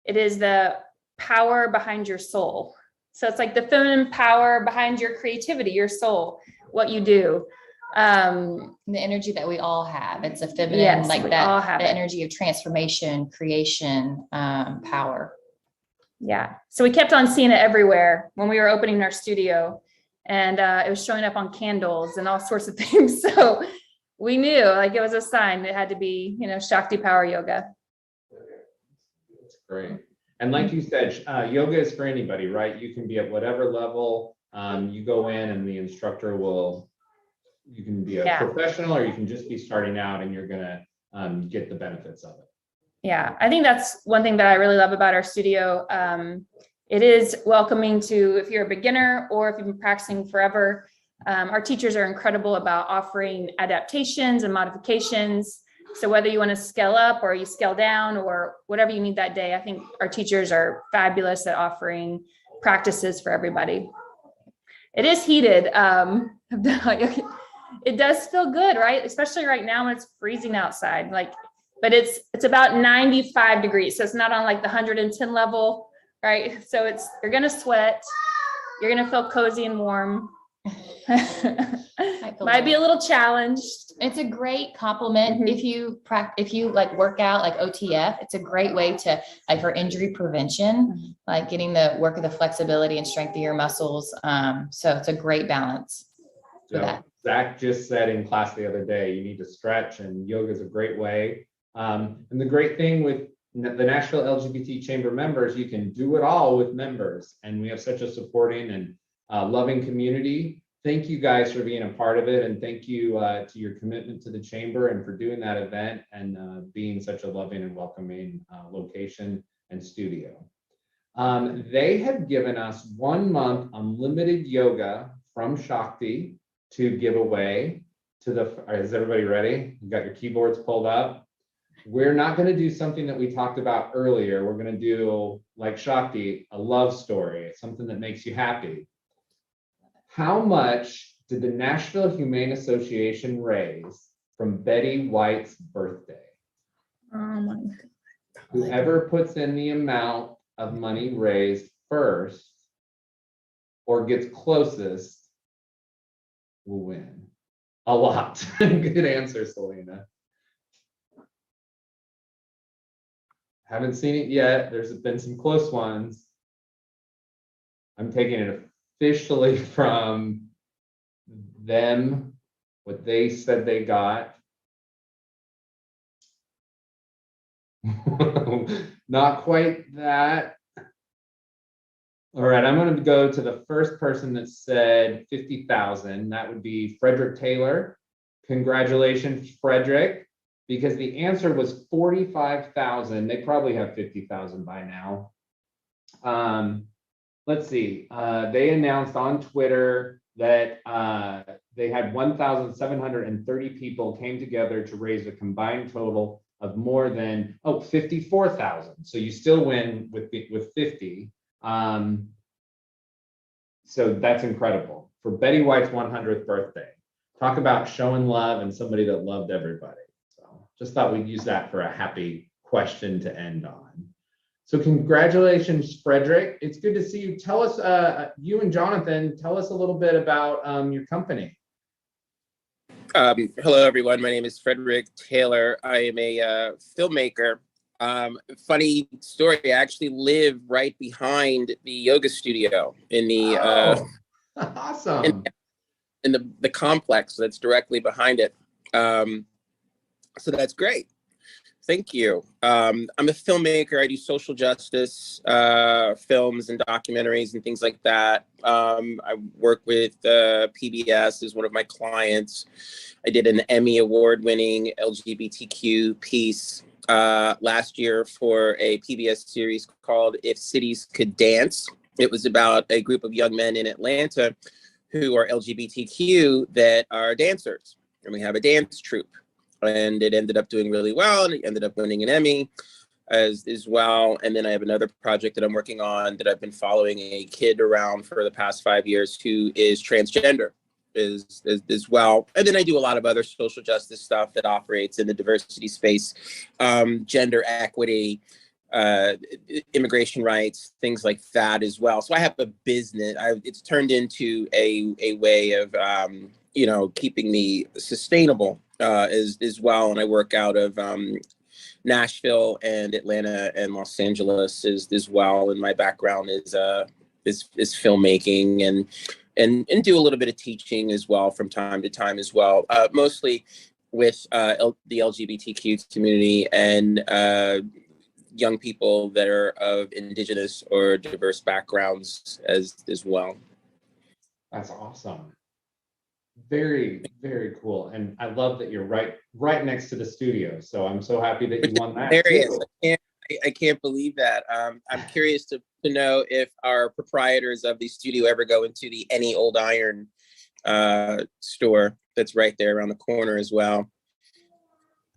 It is the power behind your soul. So it's like the feminine power behind your creativity, your soul, what you do.
The energy that we all have. It's a feminine,
Yes,
like
we all
that,
have
the
it.
energy of transformation, creation, power.
Yeah. So we kept on seeing it everywhere when we were opening our studio, and it was showing up on candles and all sorts of things. So we knew, like, it was a sign. It had to be, Shakti Power Yoga.
That's great. And like you said, yoga is for anybody, right? You can be at whatever level. You go in and the instructor you can be a professional, or you can just be starting out and you're gonna get the benefits of it.
Yeah, I think that's one thing that I really love about our studio. It is welcoming to, if you're a beginner or if you've been practicing forever. Our teachers are incredible about offering adaptations and modifications. So whether you want to scale up or you scale down or whatever you need that day, I think our teachers are fabulous at offering practices for everybody. It is heated. It does feel good, right? Especially right now when it's freezing outside. But it's about 95 degrees. So it's not on like the 110 level, right? So you're gonna sweat. You're gonna feel cozy and warm. Might be a little challenged.
It's a great compliment. If you like work out like OTF, it's a great way to like for injury prevention, like getting the work of the flexibility and strength of your muscles. So it's a great balance for that.
Zach just said in class the other day, you need to stretch, and yoga is a great way. And the great thing with the Nashville LGBT Chamber members, you can do it all with members, and we have such a supporting and loving community. Thank you guys for being a part of it, and thank you to your commitment to the chamber and for doing that event and being such a loving and welcoming location and studio. They have given us 1 month unlimited yoga from Shakti to give away to is everybody ready? You got your keyboards pulled up? We're not going to do something that we talked about earlier. We're going to do, like Shakti, a love story, something that makes you happy. How much did the Nashville Humane Association raise from Betty White's birthday?
Oh my God.
Whoever puts in the amount of money raised first or gets closest will win. A lot. Good answer, Selena. Haven't seen it yet. There's been some close ones. I'm taking it officially from them, what they said they got. Not quite that. All right, I'm going to go to the first person that said 50,000. That would be Frederick Taylor. Congratulations, Frederick, because the answer was 45,000. They probably have 50,000 by now. Let's see. They announced on Twitter that they had 1,730 people came together to raise a combined total of more than 54,000. So you still win with 50. So that's incredible for Betty White's 100th birthday. Talk about showing love and somebody that loved everybody. So just thought we'd use that for a happy question to end on. So congratulations, Frederick. It's good to see you. Tell us, you and Jonathan, tell us a little bit about your company.
Hello, everyone. My name is Frederick Taylor. I am a filmmaker. Funny story, I actually live right behind the yoga studio in the
awesome.
in the complex that's directly behind it. So that's great. Thank you. I'm a filmmaker. I do social justice films and documentaries and things like that. I work with PBS as one of my clients. I did an Emmy award-winning LGBTQ piece last year for a PBS series called If Cities Could Dance. It was about a group of young men in Atlanta who are LGBTQ that are dancers. And we have a dance troupe. And it ended up doing really well. And it ended up winning an Emmy as well. And then I have another project that I'm working on that I've been following a kid around for the past 5 years who is transgender as well. And then I do a lot of other social justice stuff that operates in the diversity space, gender equity, immigration rights, things like that as well. So I have a business. It's turned into a way of keeping me sustainable as well. And I work out of Nashville and Atlanta and Los Angeles as well. And my background is filmmaking and do a little bit of teaching as well from time to time as well. Mostly with the LGBTQ community and young people that are of indigenous or diverse backgrounds as well.
That's awesome. Very, very cool. And I love that you're right next to the studio. So I'm so happy that you won that.
There it is. I can't believe that. I'm curious to know if our proprietors of the studio ever go into the Any Old Iron store that's right there around the corner as well.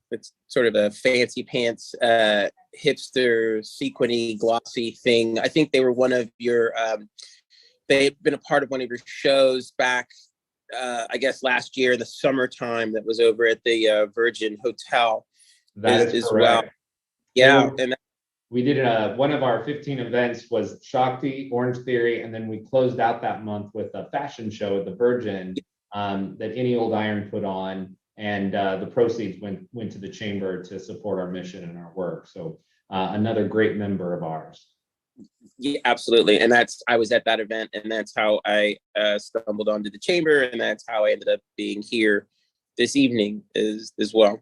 It's sort of a fancy pants, hipster, sequiny, glossy thing. I think they were one of your, they've been a part of one of your shows back, I guess last year in the summertime that was over at the Virgin Hotel.
That is
well.
correct.
Yeah. And
we did one of our 15 events was Shakti, Orange Theory, and then we closed out that month with a fashion show at the Virgin that Any Old Iron put on. And the proceeds went to the chamber to support our mission and our work. So another great member of ours.
Yeah, absolutely. And I was at that event, and that's how I stumbled onto the chamber, and that's how I ended up being here this evening as well.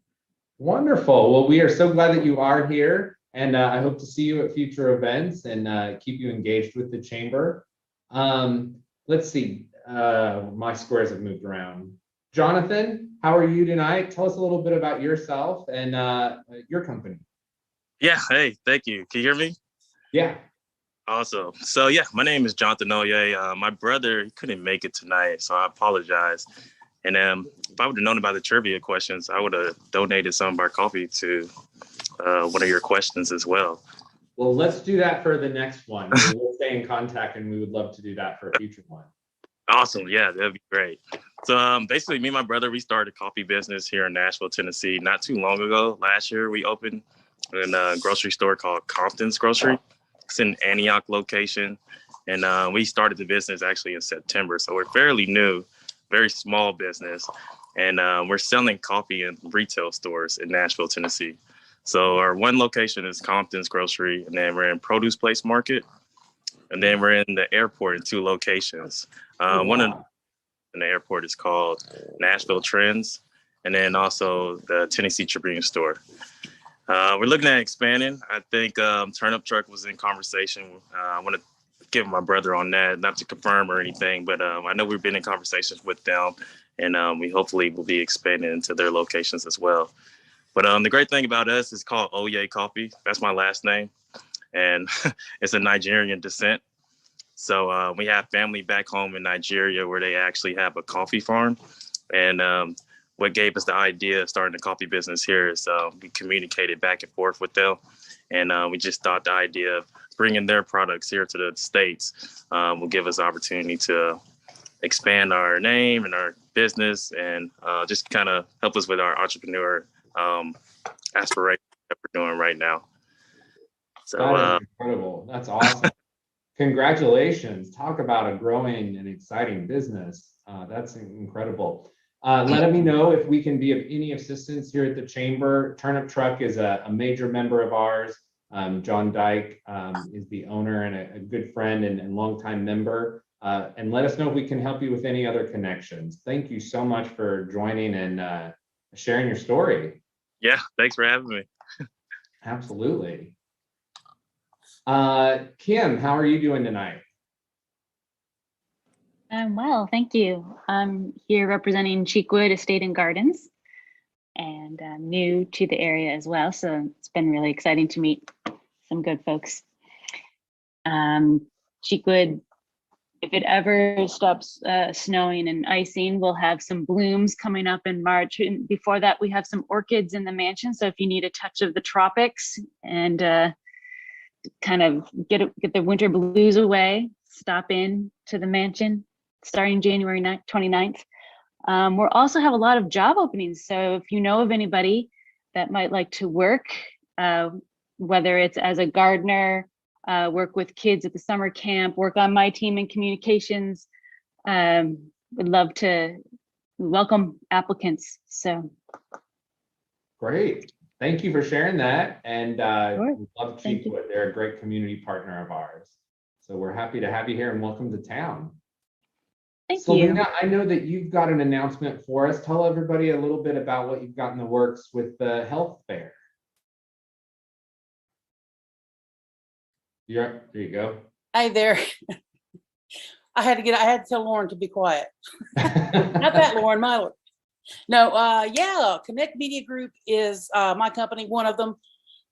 Wonderful. Well, we are so glad that you are here, and I hope to see you at future events and keep you engaged with the chamber. Let's see. My squares have moved around. Jonathan, how are you tonight? Tell us a little bit about yourself and your company.
Yeah, hey, thank you. Can you hear me?
Yeah.
Awesome. So yeah, my name is Jonathan Oye. My brother couldn't make it tonight, so I apologize. And if I would have known about the trivia questions, I would have donated some of our coffee to one of your questions as well.
Well, let's do that for the next one. We'll stay in contact, and we would love to do that for a future one.
Awesome. Yeah, that'd be great. So basically, me and my brother, we started a coffee business here in Nashville, Tennessee, not too long ago. Last year, we opened in a grocery store called Compton's Grocery. It's in Antioch location. And we started the business actually in September. So we're fairly new, very small business. And we're selling coffee in retail stores in Nashville, Tennessee. So our one location is Compton's Grocery, and then we're in Produce Place Market. And then we're in the airport in 2 locations. One in the airport is called Nashville Trends, and then also the Tennessee Tribune store. We're looking at expanding. I think Turnip Truck was in conversation. I want to give my brother on that, not to confirm or anything, but I know we've been in conversations with them, and we hopefully will be expanding into their locations as well. But the great thing about us is called Oye Coffee. That's my last name, and it's a Nigerian descent. So we have family back home in Nigeria where they actually have a coffee farm. And what gave us the idea of starting a coffee business here is we communicated back and forth with them. And we just thought the idea of bringing their products here to the States will give us the opportunity to expand our name and our business and just kind of help us with our entrepreneur aspirations that we're doing right now. So
that is incredible. That's awesome. Congratulations. Talk about a growing and exciting business. That's incredible. Let me know if we can be of any assistance here at the chamber. Turnip Truck is a major member of ours. John Dyke is the owner and a good friend and longtime member. And let us know if we can help you with any other connections. Thank you so much for joining and sharing your story.
Yeah, thanks for having me.
Absolutely. Kim, how are you doing tonight?
I'm well, thank you. I'm here representing Cheekwood Estate and Gardens, and I'm new to the area as well, so it's been really exciting to meet some good folks. Cheekwood, if it ever stops snowing and icing, we'll have some blooms coming up in March. And before that, we have some orchids in the mansion, so if you need a touch of the tropics and kind of get the winter blues away, stop in to the mansion starting January 29th. We'll also have a lot of job openings. So if you know of anybody that might like to work, whether it's as a gardener, work with kids at the summer camp, work on my team in communications. Would love to welcome applicants. So
Great. Thank you for sharing that. And
Sure.
we love
Thank you.
Cheekwood. They're a great community partner of ours. So we're happy to have you here and welcome to town.
Thank you.
Selena, I know that you've got an announcement for us. Tell everybody a little bit about what you've got in the works with the health fair. Yeah, there you go.
Hi there. I had to tell Lauren to be quiet. Not that Lauren, my no, yeah, Connect Media Group is my company, one of them.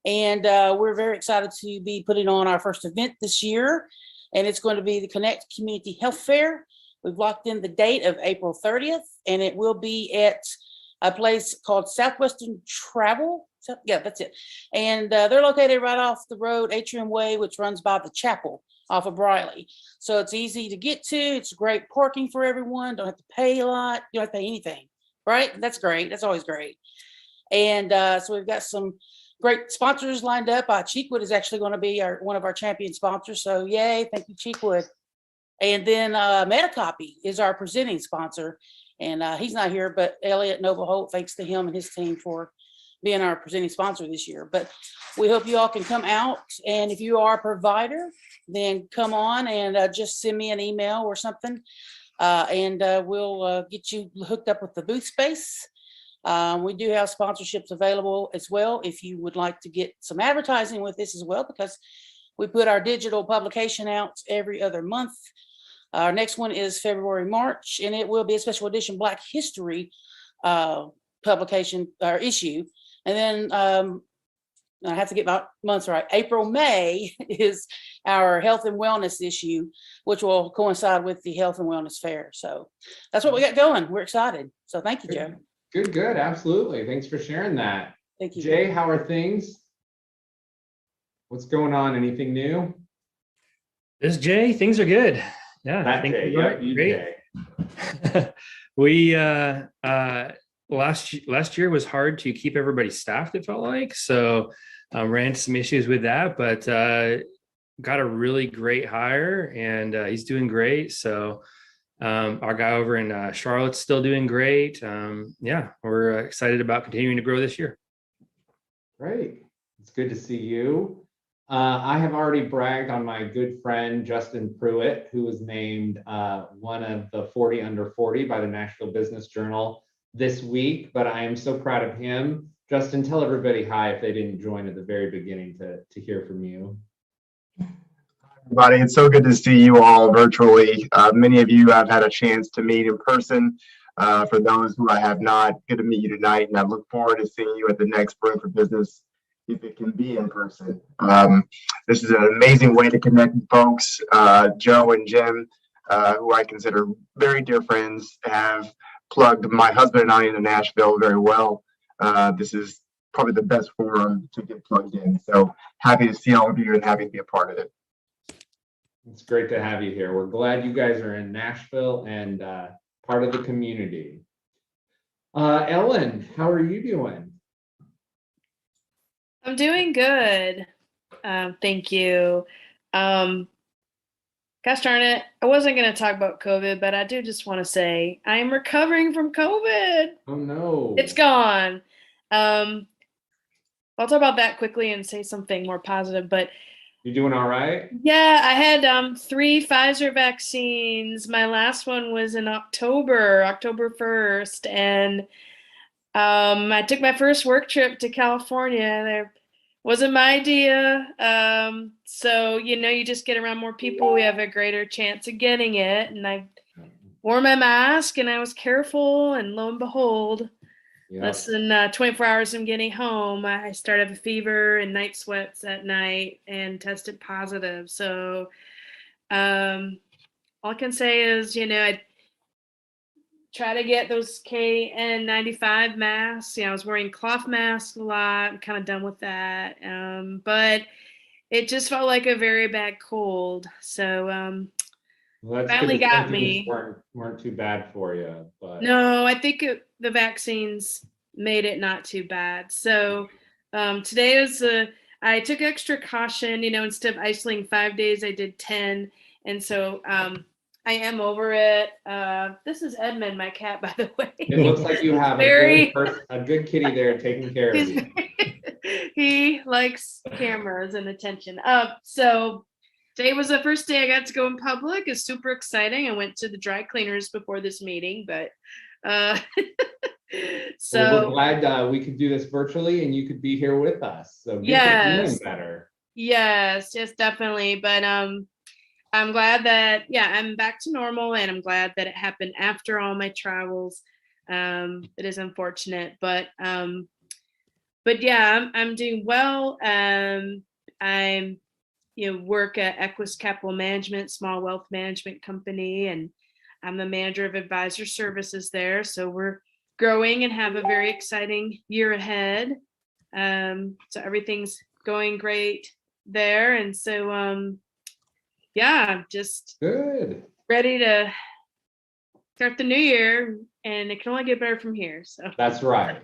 And we're very excited to be putting on our first event this year. And it's going to be the Connect Community Health Fair. We've locked in the date of April 30th, and it will be at a place called Southwestern Travel. So, yeah, that's it. And they're located right off the road, Atrium Way, which runs by the chapel off of Briley. So it's easy to get to. It's great parking for everyone. Don't have to pay a lot. You don't have to pay anything, right? That's great. That's always great. And so we've got some great sponsors lined up. Cheekwood is actually going to be one of our champion sponsors. So yay, thank you, Cheekwood. And then Metacopy is our presenting sponsor. And he's not here, but Elliot Novaholt, thanks to him and his team for being our presenting sponsor this year. But we hope you all can come out. And if you are a provider, then come on and just send me an email or something. And we'll get you hooked up with the booth space. We do have sponsorships available as well if you would like to get some advertising with this as well, because we put our digital publication out every other month. Our next one is February, March, and it will be a special edition Black History publication or issue. And then I have to get my months right. April, May is our health and wellness issue, which will coincide with the health and wellness fair. So that's what we got going. We're excited. So thank you, Joe.
Good, good. Absolutely. Thanks for sharing that.
Thank you.
Jay, how are things? What's going on? Anything new?
This is Jay. Things are good. Yeah, I
That
think
Jay,
we're
yep, you
great.
Jay.
We last year was hard to keep everybody staffed, it felt like. So ran into some issues with that, but got a really great hire, and he's doing great. So our guy over in Charlotte's still doing great. Yeah, we're excited about continuing to grow this year.
Great. It's good to see you. I have already bragged on my good friend, Justin Pruitt, who was named one of the 40 under 40 by the Nashville Business Journal this week, but I am so proud of him. Justin, tell everybody hi if they didn't join at the very beginning to hear from you.
Everybody, it's so good to see you all virtually. Many of you I've had a chance to meet in person. For those who I have not, good to meet you tonight, and I look forward to seeing you at the next Brewing for Business, if it can be in person. This is an amazing way to connect with folks. Joe and Jim, who I consider very dear friends, have plugged my husband and I into Nashville very well. This is probably the best forum to get plugged in. So happy to see all of you and happy to be a part of it.
It's great to have you here. We're glad you guys are in Nashville and part of the community. Ellen, how are you doing?
I'm doing good. Thank you. Gosh darn it. I wasn't going to talk about COVID, but I do just want to say I am recovering from COVID.
Oh, no.
It's gone. I'll talk about that quickly and say something more positive, but
you doing all right?
yeah, I had 3 Pfizer vaccines. My last one was in October 1st, and I took my first work trip to California. There wasn't my idea. So, you just get around more people, we have a greater chance of getting it. And I wore my mask and I was careful, and lo and behold, less than 24 hours from getting home, I started a fever and night sweats at night and tested positive. So all I can say is, I try to get those KN95 masks. I was wearing cloth masks a lot. I'm kind of done with that. But it just felt like a very bad cold. So
well,
finally got me.
Weren't too bad for you, but
no, I think the vaccines made it not too bad. So today was I took extra caution, instead of isolating 5 days, I did 10. And so I am over it. This is Edmund, my cat, by the way.
It looks like you have a good kitty there taking care of you.
He likes cameras and attention. So today was the first day I got to go in public. It's super exciting. I went to the dry cleaners before this meeting, but so
well, we're glad we could do this virtually and you could be here with us. So get to feeling better.
Yes, definitely. But I'm glad that I'm back to normal, and I'm glad that it happened after all my travels. It is unfortunate, but yeah, I'm doing well. I'm work at Equus Capital Management, small wealth management company, and I'm the manager of advisor services there. So we're growing and have a very exciting year ahead. So everything's going great there. And so, just
good,
ready to start the new year, and it can only get better from here. So
that's right.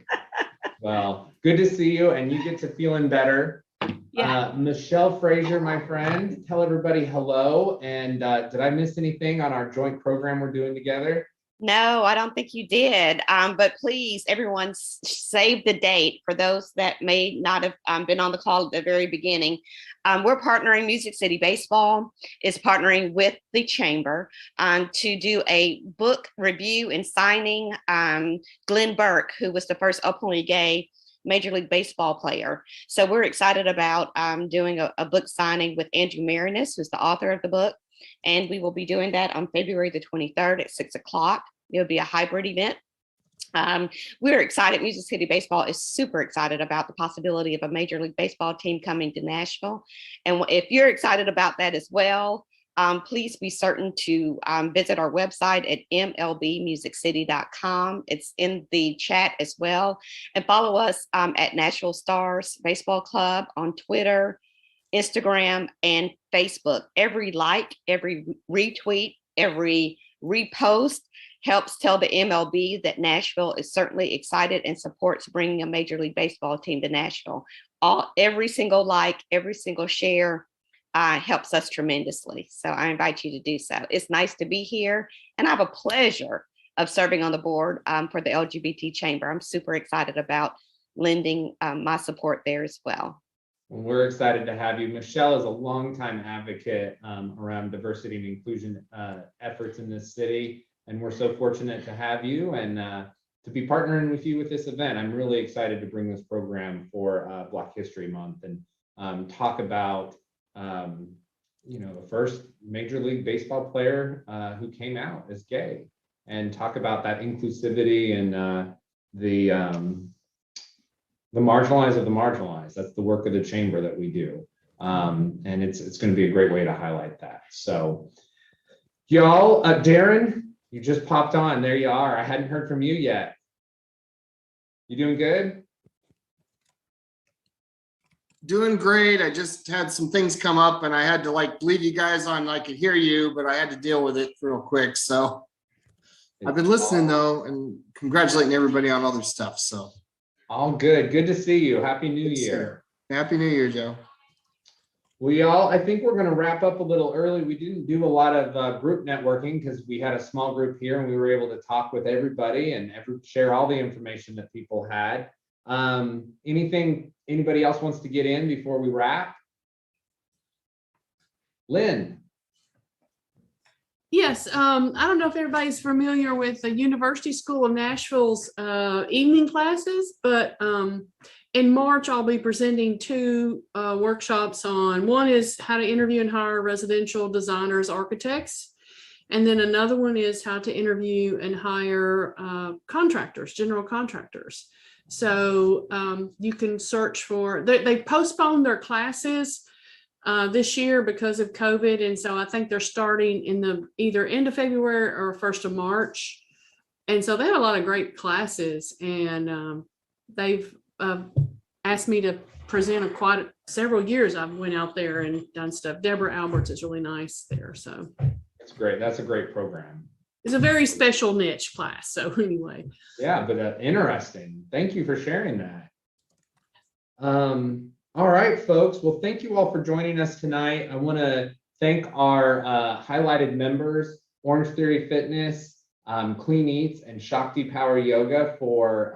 Well, good to see you, and you get to feeling better.
Yeah.
Michelle Frazier, my friend, tell everybody hello. And did I miss anything on our joint program we're doing together?
No, I don't think you did. But please, everyone, save the date for those that may not have been on the call at the very beginning. We're partnering, Music City Baseball is partnering with the Chamber to do a book review and signing. Glenn Burke, who was the first openly gay Major League Baseball player. So we're excited about doing a book signing with Andrew Marinus, who's the author of the book. And we will be doing that on February the 23rd at 6 o'clock. It'll be a hybrid event. We're excited. Music City Baseball is super excited about the possibility of a Major League Baseball team coming to Nashville. And if you're excited about that as well, please be certain to visit our website at mlbmusiccity.com. It's in the chat as well. And follow us at Nashville Stars Baseball Club on Twitter, Instagram, and Facebook. Every like, every retweet, every repost helps tell the MLB that Nashville is certainly excited and supports bringing a Major League Baseball team to Nashville. Every single like, every single share helps us tremendously. So I invite you to do so. It's nice to be here, and I have a pleasure of serving on the board for the LGBT Chamber. I'm super excited about lending my support there as well.
We're excited to have you. Michelle is a longtime advocate around diversity and inclusion efforts in this city, and we're so fortunate to have you and to be partnering with you with this event. I'm really excited to bring this program for Black History Month and talk about the first Major League Baseball player who came out as gay, and talk about that inclusivity and the marginalized of the marginalized. That's the work of the Chamber that we do. And it's going to be a great way to highlight that. So y'all, Darren, you just popped on. There you are. I hadn't heard from you yet. You doing good?
Doing great. I just had some things come up and I had to leave you guys on. I could hear you, but I had to deal with it real quick. So I've been listening though, and congratulating everybody on all their stuff. So
all good. Good to see you. Happy New Year.
Happy New Year, Joe.
I think we're going to wrap up a little early. We didn't do a lot of group networking because we had a small group here and we were able to talk with everybody and share all the information that people had. Anything anybody else wants to get in before we wrap? Lynn.
Yes, I don't know if everybody's familiar with the University School of Nashville's evening classes, but in March, I'll be presenting two workshops on, one is how to interview and hire residential designers, architects. And then another one is how to interview and hire contractors, general contractors. So you can search for, they postponed their classes this year because of COVID. And so I think they're starting in the either end of February or 1st of March. And so they have a lot of great classes, and they've asked me to present quite several years. I've went out there and done stuff. Deborah Alberts is really nice there. So
that's great. That's a great program.
It's a very special niche class. So anyway.
Yeah, but interesting. Thank you for sharing that. All All right, folks. Well, thank you all for joining us tonight. I want to thank our highlighted members, Orange Theory Fitness, Clean Eats, and Shakti Power Yoga for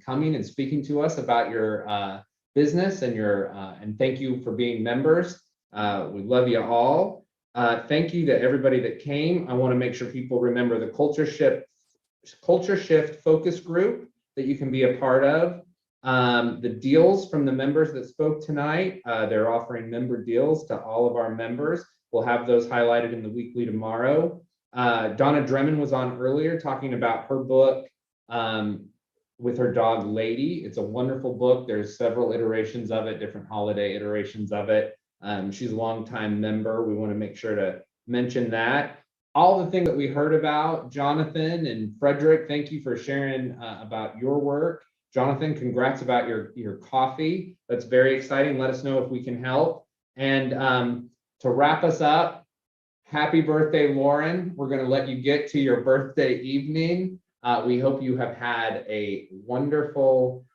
coming and speaking to us about your business and and thank you for being members. We love you all. Thank you to everybody that came. I want to make sure people remember the Culture Shift focus group that you can be a part of. The deals from the members that spoke tonight, they're offering member deals to all of our members. We'll have those highlighted in the weekly tomorrow. Donna Dremen was on earlier talking about her book with her dog Lady. It's a wonderful book. There's several iterations of it, different holiday iterations of it. She's a longtime member. We want to make sure to mention that. All the things that we heard about, Jonathan and Frederick, thank you for sharing about your work. Jonathan, congrats about your coffee. That's very exciting. Let us know if we can help. And to wrap us up, happy birthday, Lauren. We're going to let you get to your birthday evening. We hope you have had a wonderful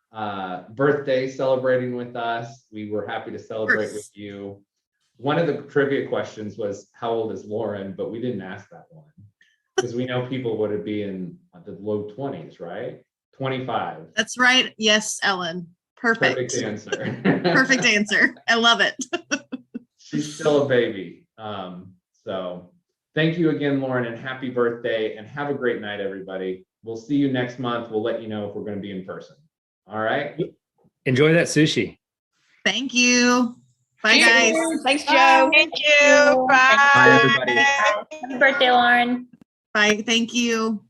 birthday celebrating with us. We were happy to celebrate with you. One of the trivia questions was, how old is Lauren? But we didn't ask that one because we know people would be in the low 20s, right? 25.
That's right. Yes, Ellen. Perfect.
Perfect answer.
Perfect answer. I love it.
She's still a baby. So thank you again, Lauren, and happy birthday, and have a great night, everybody. We'll see you next month. We'll let you know if we're going to be in person. All right.
Enjoy that sushi.
Thank you. Bye, guys.
Thanks, Joe.
Thank you. Bye.
Bye, everybody.
Happy birthday, Lauren.
Bye. Thank you.